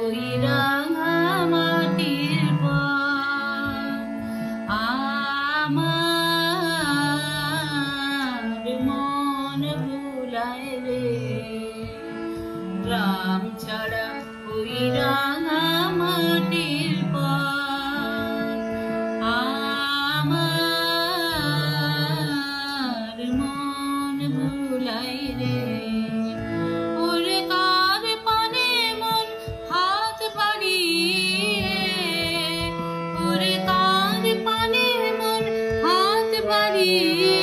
ওই রাঙা মাটির পথ আমার মন ভুলায় রে। গ্রাম ছাড়া ওই রাঙা মাটির পথ আমার মন ভুলায় রে। ওরে কার পানে মন হাত বাড়িয়ে, ওরে কার পানে মন হাত বাড়িয়ে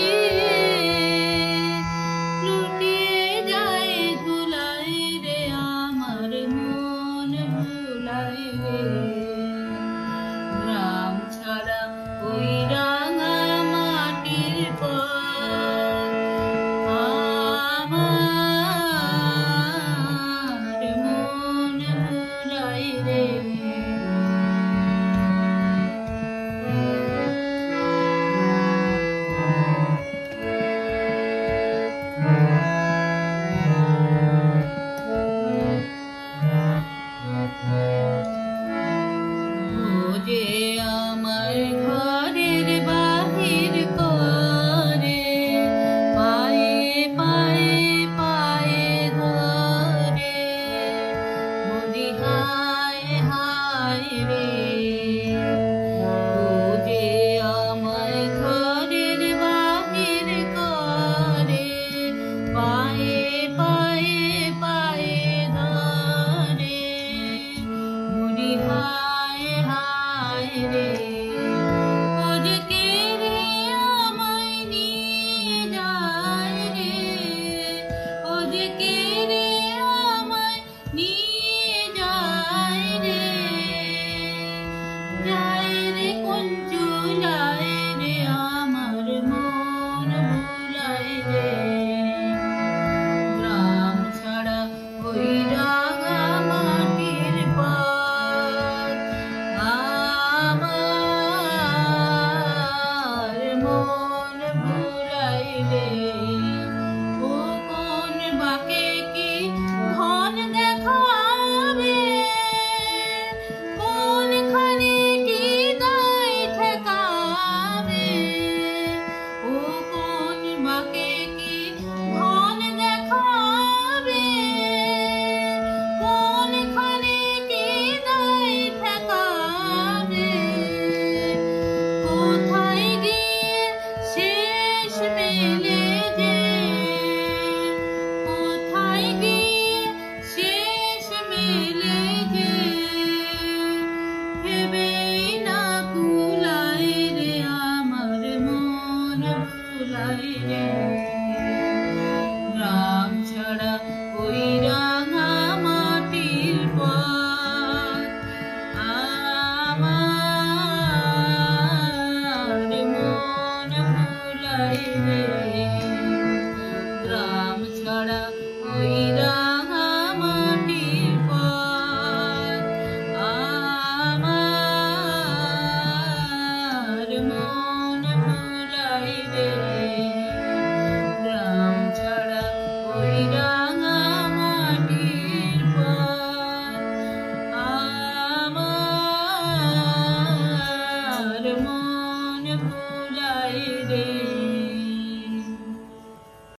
লুটিয়ে যায় ধুলাই রে। আমার মন ভুলাই রে। গ্রাম ছাড়া ওই রাঙা মাটির পথ আমার মন ভুলাই রে। যে আমার ঘরের বাহির করে, পায়ে পায়ে পায়ে ধরে বলি হায় হায় রে।